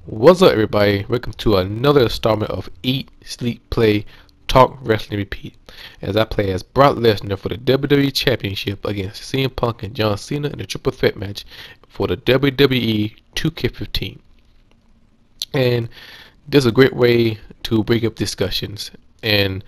What's up, everybody? Welcome to another installment of Eat, Sleep, Play, Talk, Wrestling, Repeat. As I play as Brock Lesnar for the WWE Championship against CM Punk and John Cena in a triple threat match for the WWE 2K15. And this is a great way to bring up discussions. And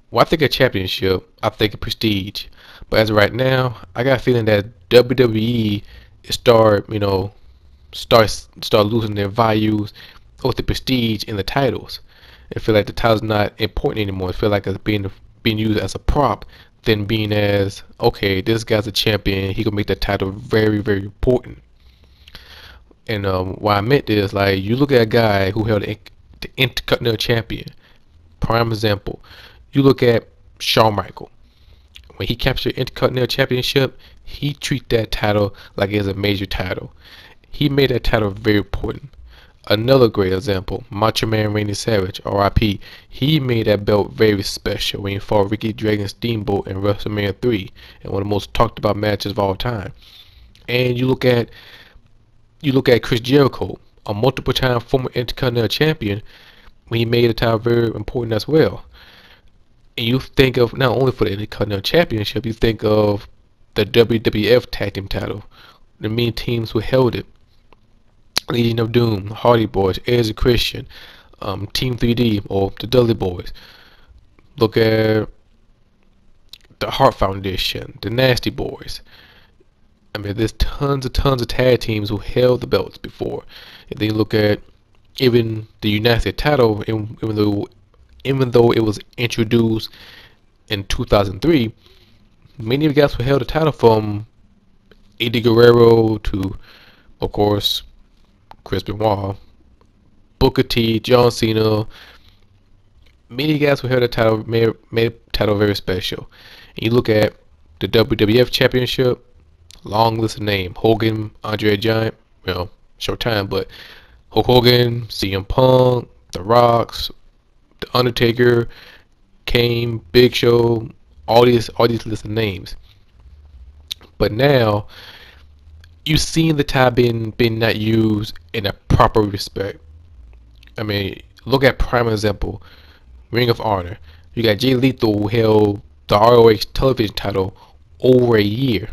when I think of championship, I think of prestige. But as of right now, I got a feeling that WWE start losing their values with the prestige in the titles. I feel like the title's not important anymore. I feel like it's being used as a prop than being as, okay, this guy's a champion, he can make the title very, very important. And why I meant is, like, you look at a guy who held the Intercontinental Champion. Prime example. You look at Shawn Michaels. When he captured the Intercontinental Championship, he treated that title like it was a major title. He made that title very important. Another great example, Macho Man Randy Savage, RIP. He made that belt very special when he fought Ricky Dragon Steamboat in WrestleMania 3, and one of the most talked about matches of all time. And you look at Chris Jericho, a multiple time former Intercontinental Champion, when he made the title very important as well. And you think of not only for the Intercontinental Championship, you think of the WWF Tag Team title, the main teams who held it. Legion of Doom, Hardy Boys, Edge and Christian, Team 3D, or the Dudley Boys. Look at the Hart Foundation, the Nasty Boys. I mean, there's tons of tag teams who held the belts before. And then you look at even the United title, even though it was introduced in 2003, many of the guys who held the title, from Eddie Guerrero to, of course, Chris Benoit, Booker T, John Cena, many guys who held the title made the title very special. And you look at the WWF Championship, long list of names: Hogan, Andre the Giant, well, short time, but Hulk Hogan, CM Punk, The Rocks, The Undertaker, Kane, Big Show, all these list of names. But now you've seen the title being not used in a proper respect. I mean, look at prime example, Ring of Honor. You got Jay Lethal, who held the ROH television title over a year,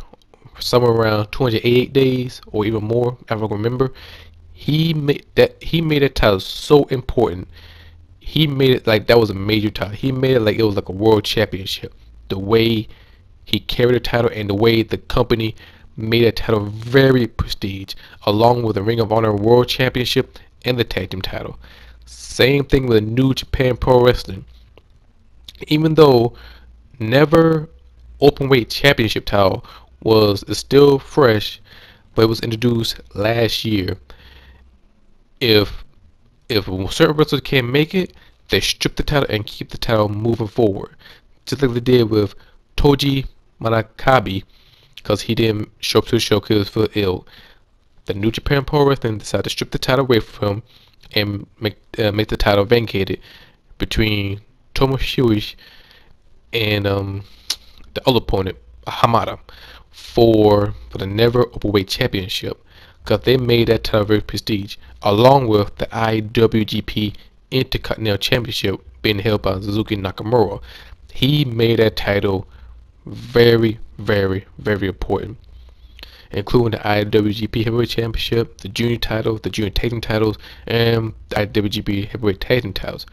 somewhere around 288 days or even more, if I can remember. He made that title so important. He made it like that was a major title. He made it like it was like a world championship. The way he carried the title and the way the company made that title very prestige, along with the Ring of Honor World Championship and the Tag Team title. Same thing with New Japan Pro Wrestling. Even though never Openweight Championship title is still fresh, but it was introduced last year. If certain wrestlers can't make it, they strip the title and keep the title moving forward, just like they did with Toji Manakabe, because he didn't show up to the show because he was ill. The New Japan Pro Wrestling decided to strip the title away from him and make the title vacated between Tomohiro and the other opponent, Hamada, for the Never Openweight Championship, because they made that title very prestige, along with the IWGP Intercontinental Championship being held by Suzuki Nakamura. He made that title very, very, very important, including the IWGP Heavyweight Championship, the Junior title, the Junior Tag Team titles, and the IWGP Heavyweight Tag Team titles.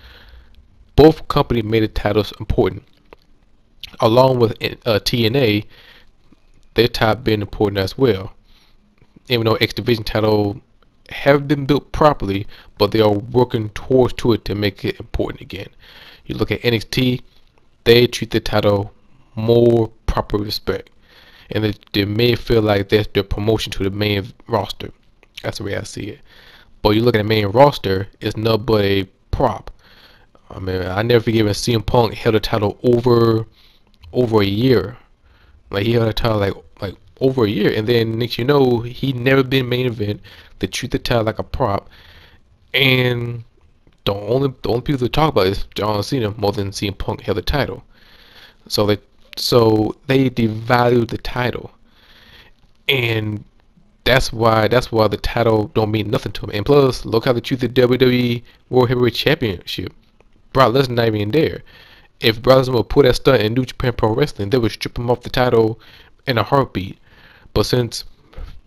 Both companies made the titles important. Along with TNA, their title being important as well. Even though X Division title have been built properly, but they are working towards it to make it important again. You look at NXT, they treat the title more proper respect, and they may feel like that's their promotion to the main roster. That's the way I see it. But you look at the main roster, it's nothing but a prop. I mean, I never forget when CM Punk held the title over a year. Like, he held the title like over a year, and then next you know, he never been main event. They treat the title like a prop, and the only people to talk about is John Cena more than CM Punk held the title. So they devalued the title, and That's why the title don't mean nothing to him. And plus, look how they treat the WWE World Heavyweight Championship. Brock Lesnar not even there. If Brock Lesnar would pull that stunt in New Japan Pro Wrestling, they would strip him off the title in a heartbeat. But since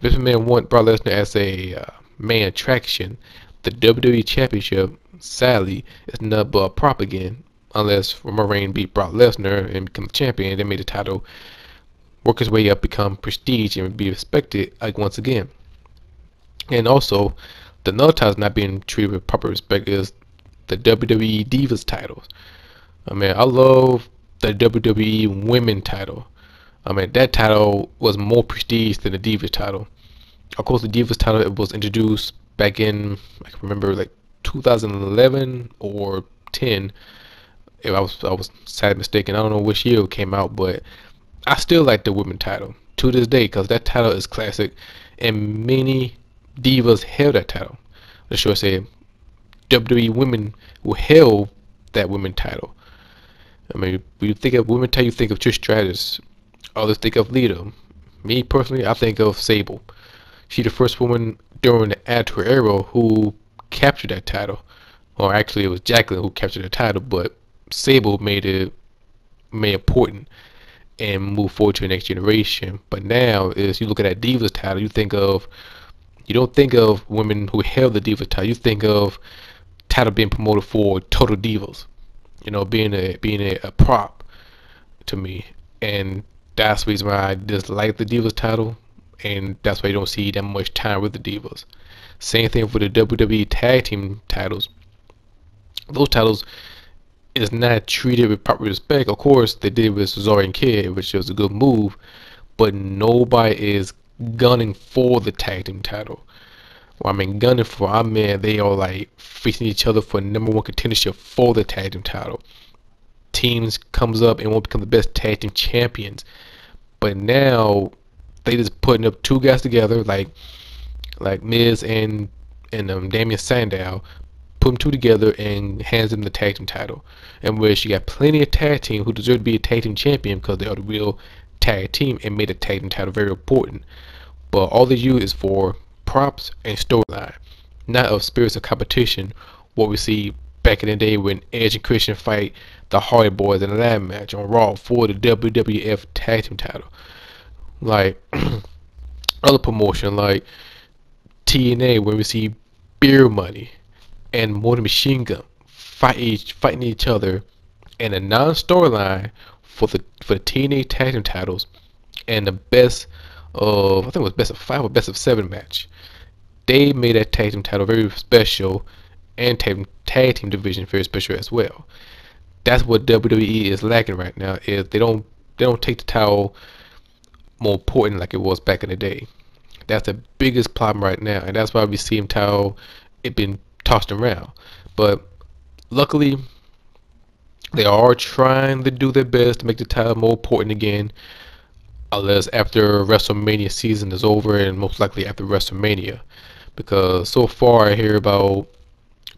Vince McMahon want Brock Lesnar as a main attraction, the WWE Championship, sadly, is nothing but a prop again. Unless Roman Reigns beat Brock Lesnar and become the champion, they made the title work his way up, become prestige, and be respected like once again. And also, the another title not being treated with proper respect is the WWE Divas titles. I mean, I love the WWE Women title. I mean, that title was more prestige than the Divas title. Of course, the Divas title was introduced back in, I can remember, like 2011 or 10. If I was sad mistaken. I don't know which year it came out, but I still like the women title to this day because that title is classic, and many divas held that title. Let's sure say WWE women who held that women title. I mean, when you think of women title, you think of Trish Stratus. Others think of Lita. Me personally, I think of Sable. She the first woman during the Attitude Era who captured that title. Or actually, it was Jacqueline who captured the title, but Sable made it important and move forward to the next generation. But now, as you look at that Divas title, you don't think of women who held the Divas title. You think of title being promoted for total divas. You know, being a prop to me, and that's the reason why I dislike the Divas title, and that's why you don't see that much time with the Divas. Same thing for the WWE Tag Team titles. Those titles is not treated with proper respect. Of course, they did with Cesaro and Kid, which was a good move, but nobody is gunning for the tag team title. Well, I mean, gunning for, I mean, they are like facing each other for #1 contendership for the tag team title. Teams comes up and won't become the best tag team champions, but now they just putting up two guys together, like Miz and Damian Sandow. Put them two together and hands them the tag team title, in which you got plenty of tag team who deserve to be a tag team champion because they are the real tag team and made the tag team title very important. But all they use is for props and storyline, not of spirits of competition. What we see back in the day when Edge and Christian fight the Hardy Boys in a ladder match on Raw for the WWF tag team title, like other promotion like TNA, where we see Beer Money and Mortal Machine Gun fighting each other in a non-storyline for the TNA tag team titles, and the best of, I think it was best of 5 or best of 7 match. They made that tag team title very special, and tag team division very special as well. That's what WWE is lacking right now. Is they don't take the title more important like it was back in the day. That's the biggest problem right now, and that's why we see him title it been tossed around. But luckily, they are trying to do their best to make the title more important again, unless after WrestleMania season is over, and most likely after WrestleMania, because so far I hear about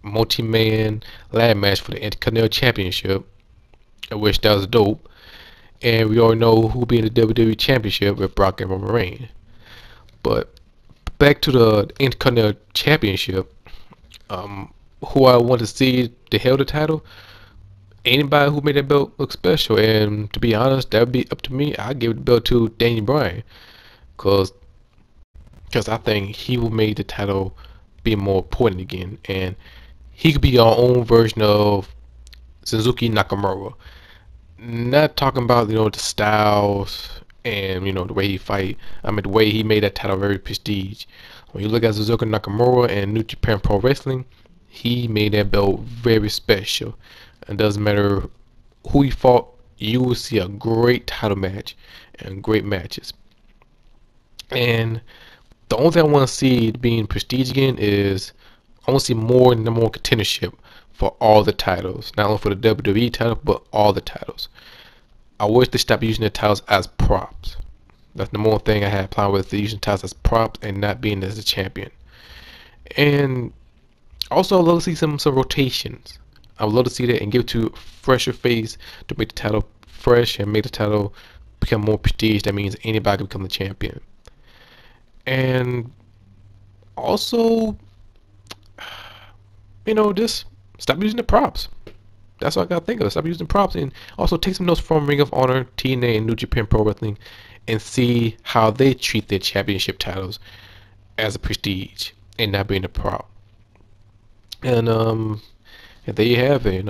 multi-man ladder match for the Intercontinental Championship, which that was dope, and we already know who will be in the WWE Championship with Brock and Roman Reigns. But back to the Intercontinental Championship, who I want to see to held the title, anybody who made that belt look special. And to be honest, that would be up to me. I'd give the belt to Daniel Bryan, because I think he will make the title be more important again, and he could be our own version of Suzuki Nakamura. Not talking about, you know, the styles and, you know, the way he fight. I mean, the way he made that title very prestige. When you look at Suzuki Nakamura and New Japan Pro Wrestling, he made that belt very special. It doesn't matter who he fought, you will see a great title match and great matches. And the only thing I want to see being prestige again is I want to see more #1 contendership for all the titles, not only for the WWE title but all the titles. I wish they stopped using the titles as props. That's the more thing I had a problem with, using titles as props and not being as a champion. And also, I'd love to see some rotations. I would love to see that and give it to a fresher face to make the title fresh and make the title become more prestige. That means anybody can become the champion. And also, just stop using the props. That's what I gotta think of. Stop using props, and also take some notes from Ring of Honor, TNA, and New Japan Pro Wrestling, and see how they treat their championship titles as a prestige and not being a prop. And there you have it.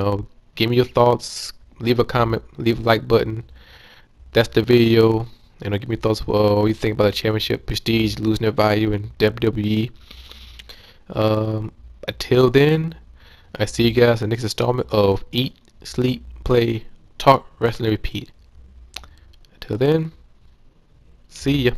Give me your thoughts. Leave a comment. Leave a like button. That's the video. Give me thoughts. What you think about the championship prestige losing their value in WWE. Until then, I see you guys in the next installment of Eat, Sleep, Play, Talk, Wrestling, Repeat. Until then, see ya.